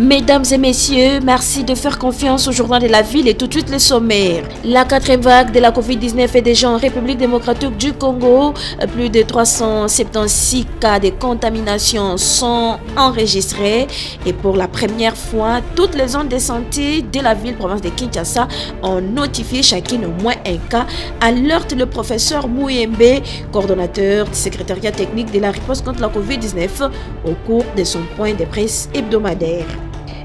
Mesdames et messieurs, merci de faire confiance au journal de la ville et tout de suite les sommaires. La quatrième vague de la Covid-19 est déjà en République démocratique du Congo. Plus de 376 cas de contamination sont enregistrés. Et pour la première fois, toutes les zones de santé de la ville-province de Kinshasa ont notifié chacune au moins un cas, alerte le professeur Mouyembe, coordonnateur du secrétariat technique de la riposte contre la Covid-19 au cours de son point de presse hebdomadaire.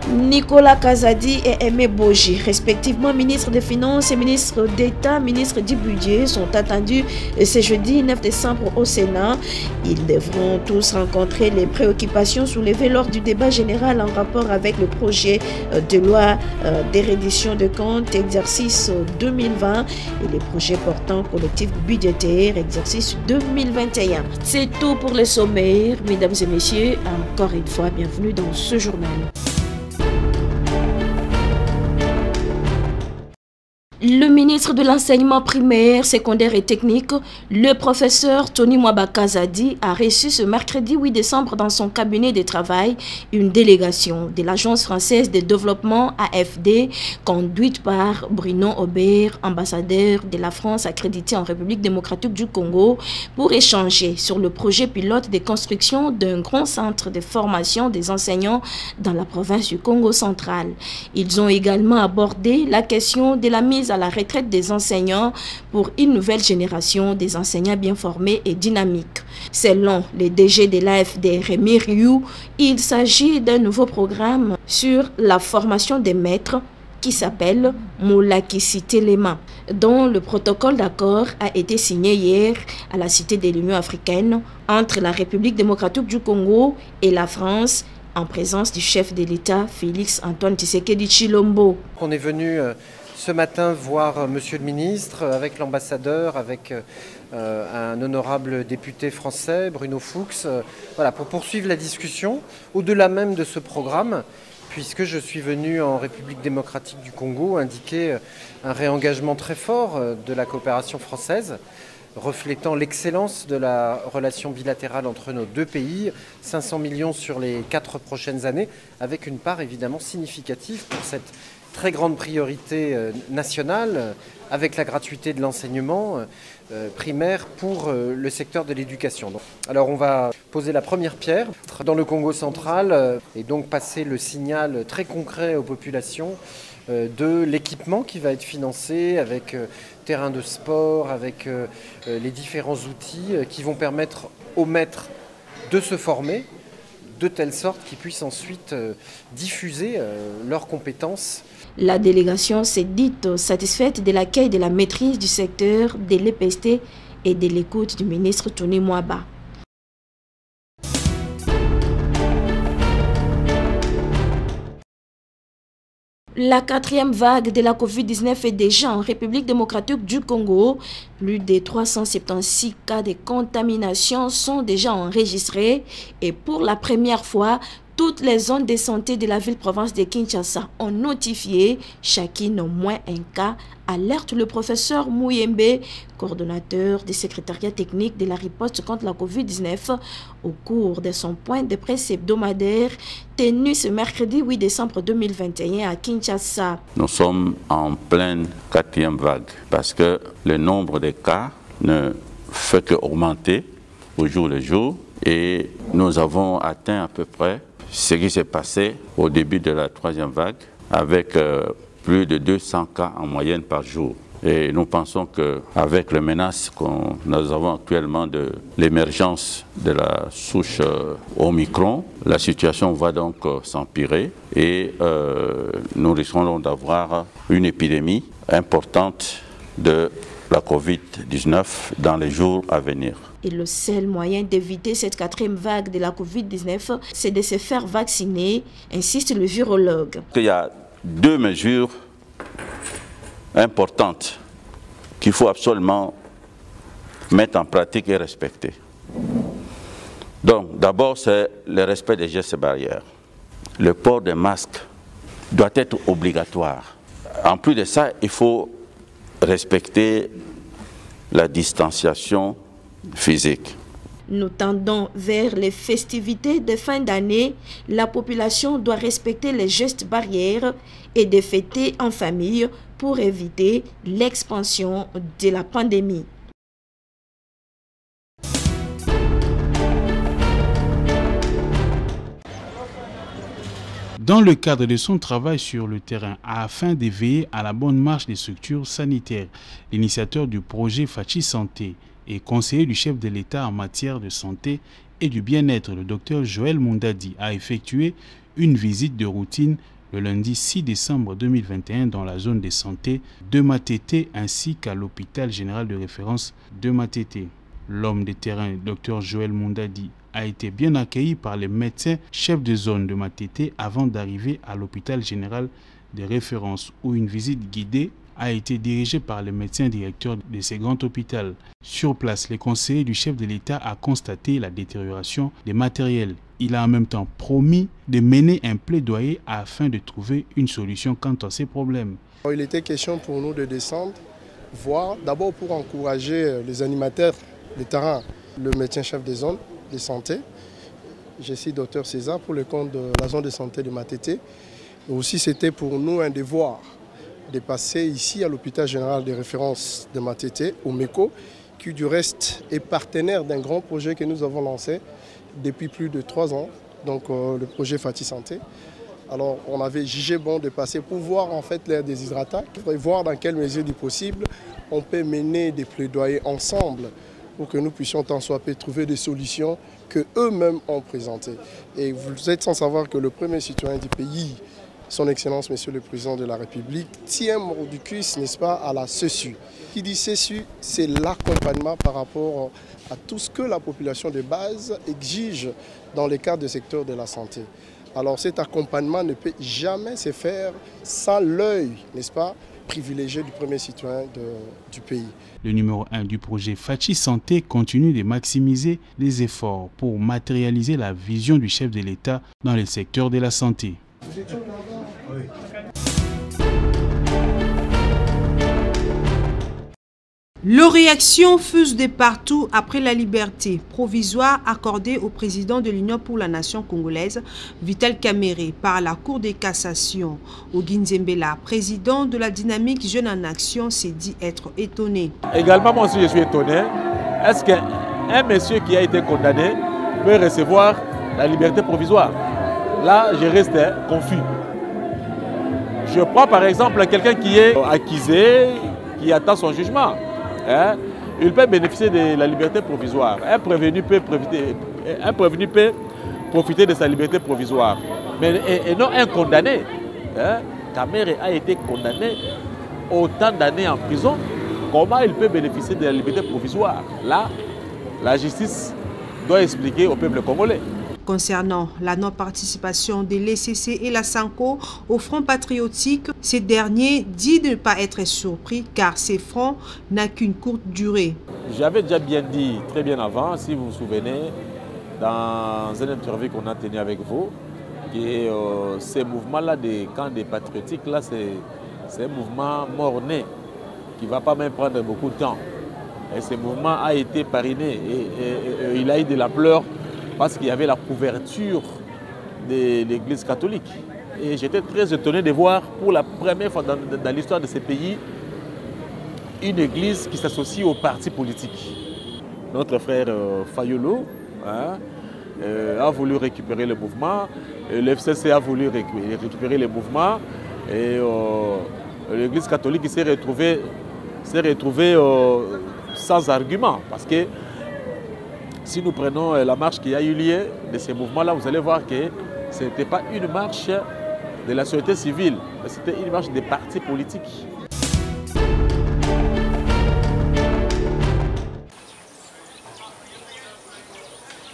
Nicolas Kazadi et Aimé Boji, respectivement ministre des Finances et ministre d'État, ministre du Budget, sont attendus ce jeudi 9 décembre au Sénat. Ils devront tous rencontrer les préoccupations soulevées lors du débat général en rapport avec le projet de loi de reddition de comptes exercice 2020 et les projets portant collectif budgétaire exercice 2021. C'est tout pour les sommaires. Mesdames et messieurs, encore une fois, bienvenue dans ce journal. Le ministre de l'enseignement primaire, secondaire et technique, le professeur Tony Mwaba Kazadi, a reçu ce mercredi 8 décembre dans son cabinet de travail une délégation de l'Agence française de développement AFD, conduite par Bruno Aubert, ambassadeur de la France accrédité en République démocratique du Congo, pour échanger sur le projet pilote de construction d'un grand centre de formation des enseignants dans la province du Congo central. Ils ont également abordé la question de la mise à la retraite des enseignants pour une nouvelle génération des enseignants bien formés et dynamiques. Selon le DG de l'AFD, Rémi Rioux, il s'agit d'un nouveau programme sur la formation des maîtres qui s'appelle Moulakisité Lema, dont le protocole d'accord a été signé hier à la Cité de l'Union africaine entre la République démocratique du Congo et la France, en présence du chef de l'État, Félix Antoine Tshisekedi Tshilombo. On est venu ce matin voir Monsieur le ministre avec l'ambassadeur, avec un honorable député français, Bruno Fuchs, voilà, pour poursuivre la discussion au-delà même de ce programme, puisque je suis venu en République démocratique du Congo indiquer un réengagement très fort de la coopération française, reflétant l'excellence de la relation bilatérale entre nos deux pays, 500 millions sur les 4 prochaines années, avec une part évidemment significative pour cette très grande priorité nationale, avec la gratuité de l'enseignement primaire pour le secteur de l'éducation. Alors on va poser la première pierre dans le Congo central et donc passer le signal très concret aux populations de l'équipement qui va être financé avec terrain de sport, avec les différents outils qui vont permettre aux maîtres de se former de telle sorte qu'ils puissent ensuite diffuser leurs compétences. La délégation s'est dite satisfaite de l'accueil de la maîtrise du secteur de l'EPST et de l'écoute du ministre Tony Mwaba. La quatrième vague de la Covid-19 est déjà en République démocratique du Congo. Plus de 376 cas de contamination sont déjà enregistrés et pour la première fois, toutes les zones de santé de la ville-province de Kinshasa ont notifié chacune au moins un cas, alerte le professeur Mouyembe, coordonnateur du secrétariat technique de la riposte contre la Covid-19, au cours de son point de presse hebdomadaire tenu ce mercredi 8 décembre 2021 à Kinshasa. Nous sommes en pleine quatrième vague parce que le nombre de cas ne fait qu'augmenter au jour le jour et nous avons atteint à peu près ce qui s'est passé au début de la troisième vague avec plus de 200 cas en moyenne par jour. Et nous pensons qu'avec les menaces que nous avons actuellement de l'émergence de la souche Omicron, la situation va donc s'empirer et nous risquons d'avoir une épidémie importante de la Covid-19 dans les jours à venir. Et le seul moyen d'éviter cette quatrième vague de la Covid-19, c'est de se faire vacciner, insiste le virologue. Il y a 2 mesures importantes qu'il faut absolument mettre en pratique et respecter. Donc, d'abord, c'est le respect des gestes barrières. Le port des masques doit être obligatoire. En plus de ça, il faut respecter la distanciation physique. Nous tendons vers les festivités de fin d'année. La population doit respecter les gestes barrières et de fêter en famille pour éviter l'expansion de la pandémie. Dans le cadre de son travail sur le terrain afin de veiller à la bonne marche des structures sanitaires, l'initiateur du projet Fachi Santé et conseiller du chef de l'État en matière de santé et du bien-être, le Dr Joël Mundadi, a effectué une visite de routine le lundi 6 décembre 2021 dans la zone de santé de Matete ainsi qu'à l'hôpital général de référence de Matete. L'homme de terrain, Dr Joël Mundadi, a été bien accueilli par les médecins chefs de zone de Matete avant d'arriver à l'hôpital général de référence où une visite guidée a été dirigée par les médecins directeurs de ce grand hôpital. Sur place, les conseillers du chef de l'État a constaté la détérioration des matériels. Il a en même temps promis de mener un plaidoyer afin de trouver une solution quant à ces problèmes. Il était question pour nous de descendre, voir d'abord pour encourager les animateurs de terrain, le médecin chef de zone de santé. Je suis docteur César pour le compte de la zone de santé de Matete. Aussi, c'était pour nous un devoir de passer ici à l'hôpital général de référence de Matete, au MECO, qui du reste est partenaire d'un grand projet que nous avons lancé depuis plus de 3 ans, donc le projet Fachi Santé. Alors on avait jugé bon de passer pour voir en fait l'air déshydratant, et voir dans quelle mesure du possible on peut mener des plaidoyers ensemble pour que nous puissions tant soit peu trouver des solutions que eux-mêmes ont présentées. Et vous êtes sans savoir que le premier citoyen du pays, Son Excellence Monsieur le Président de la République, tient mordicus, n'est-ce pas, à la CESU. Qui dit CESU, c'est l'accompagnement par rapport à tout ce que la population de base exige dans le cadre du secteur de la santé. Alors cet accompagnement ne peut jamais se faire sans l'œil, n'est-ce pas, privilégié du premier citoyen du pays. Le numéro 1 du projet Fachi Santé continue de maximiser les efforts pour matérialiser la vision du chef de l'État dans le secteur de la santé. Les réactions fusent de partout après la liberté provisoire accordée au président de l'Union pour la nation congolaise, Vital Kamerhe, par la Cour de cassation. Oguin Zembela, président de la dynamique Jeunes en Action, s'est dit être étonné. Également, moi aussi je suis étonné. Est-ce qu'un monsieur qui a été condamné peut recevoir la liberté provisoire? Là, je reste confus. Je prends par exemple quelqu'un qui est accusé, qui attend son jugement. Il peut bénéficier de la liberté provisoire. Un prévenu peut profiter de sa liberté provisoire. Mais et non un condamné. Kamerhe a été condamné autant d'années en prison. Comment il peut bénéficier de la liberté provisoire? Là, la justice doit expliquer au peuple congolais. Concernant la non-participation de l'ECC et la SANCO au Front patriotique, ces derniers disent de ne pas être surpris car ces fronts n'ont qu'une courte durée. J'avais déjà bien dit très bien avant, si vous vous souvenez, dans une interview qu'on a tenue avec vous, que ces mouvements-là des camps des patriotiques, c'est un mouvement mort-né qui ne va pas même prendre beaucoup de temps. Et ce mouvement a été parrainé et il a eu de l'ampleur parce qu'il y avait la couverture de l'Église catholique. Et j'étais très étonné de voir pour la première fois dans l'histoire de ce pays une église qui s'associe aux partis politiques. Notre frère Fayolo a voulu récupérer le mouvement, l'FCC a voulu récupérer le mouvement et l'Église catholique s'est retrouvée sans argument parce que si nous prenons la marche qui a eu lieu de ces mouvements-là, vous allez voir que ce n'était pas une marche de la société civile, mais c'était une marche des partis politiques.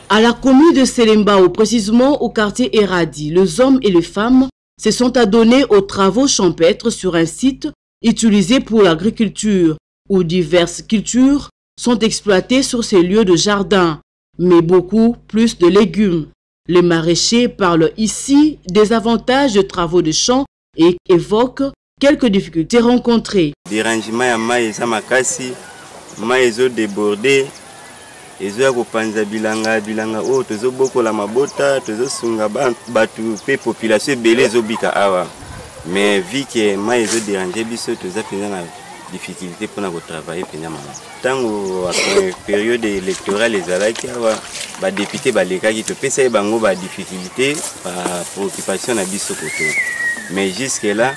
À la commune de Selembao, précisément au quartier Eradi, les hommes et les femmes se sont adonnés aux travaux champêtres sur un site utilisé pour l'agriculture, où diverses cultures sont exploitées sur ces lieux de jardin, mais beaucoup plus de légumes. Les maraîchers parlent ici des avantages de travaux de champs et évoquent quelques difficultés rencontrées. Dérangement à maïs à makasi, maïs débordé, ezoya kopanza bilanga oyo tozobokola mabota tozosunga bato pe population ebele ezobika awa mais vu que mai ezoderange biso toza mpenza na difficulté mpona kotravaille mpenza mama ntango période électorale ezalaki awa badepute balekaki topesa ye bango badifficulté bapréoccupation na biso koto mais jusque là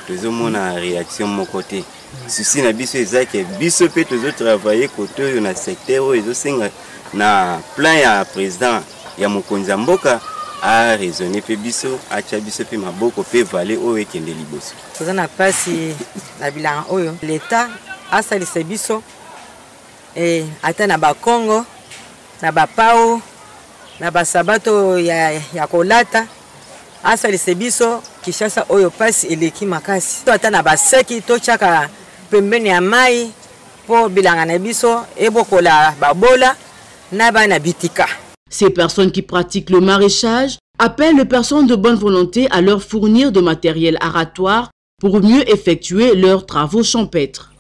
tozomona réaction moko te susi na biso ezaki biso mpe tozotravaille koto oyo na secteur oyo ezosenga na plan ya président ya mokonzi ya mboka araisonne mpe biso atya biso mpe maboko mpe vale oyo ekende liboso toza na mpasi na bilanga oyo leta asalisa biso ata na bakongo na bapao na basabato ya kolata asalisa biso Kishasa oyo pasi eleki makasi to ata na baseki totyaka pembeni ya mai po bilanga na biso ebokola babola na bana bitika. Ces personnes qui pratiquent le maraîchage appellent les personnes de bonne volonté à leur fournir de matériel aratoire pour mieux effectuer leurs travaux champêtres.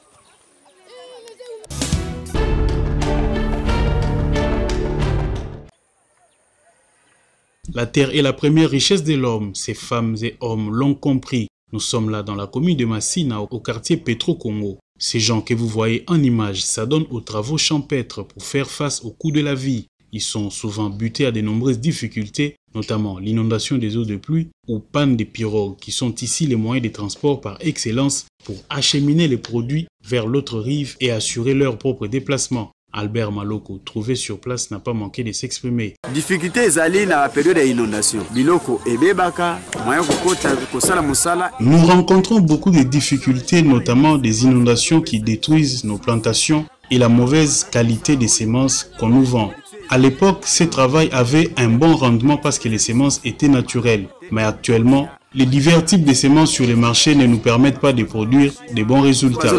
La terre est la première richesse de l'homme. Ces femmes et hommes l'ont compris. Nous sommes là dans la commune de Massina, au quartier Petro-Congo. Ces gens que vous voyez en image s'adonnent aux travaux champêtres pour faire face aux coûts de la vie. Ils sont souvent butés à de nombreuses difficultés, notamment l'inondation des eaux de pluie ou panne des pirogues, qui sont ici les moyens de transport par excellence pour acheminer les produits vers l'autre rive et assurer leur propre déplacement. Albert Maloko, trouvé sur place, n'a pas manqué de s'exprimer. Difficulté ezali na période d'inondation. Biloko ebebaka, moyen kokota kosala musala. Nous rencontrons beaucoup de difficultés, notamment des inondations qui détruisent nos plantations et la mauvaise qualité des semences qu'on nous vend. À l'époque, ce travail avait un bon rendement parce que les semences étaient naturelles. Mais actuellement, les divers types de semences sur le marché ne nous permettent pas de produire de bons résultats.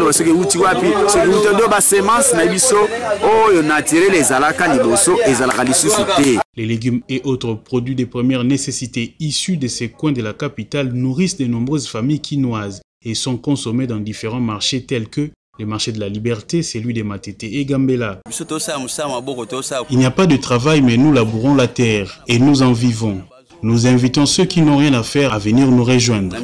Les légumes et autres produits de première nécessité issus de ces coins de la capitale nourrissent de nombreuses familles quinoises et sont consommés dans différents marchés tels que le marché de la Liberté, celui de Matete et Gambela. Il n'y a pas de travail, mais nous labourons la terre et nous en vivons. Nous invitons ceux qui n'ont rien à faire à venir nous rejoindre.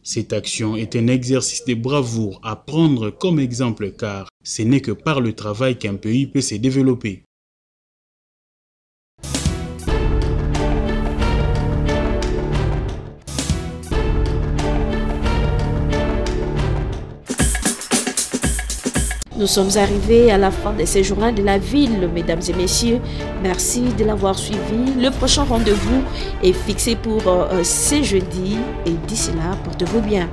Cette action est un exercice de bravoure à prendre comme exemple car ce n'est que par le travail qu'un pays peut se développer. Nous sommes arrivés à la fin de ces journées de la ville, mesdames et messieurs. Merci de l'avoir suivi. Le prochain rendez-vous est fixé pour ce jeudi. Et d'ici là, portez-vous bien.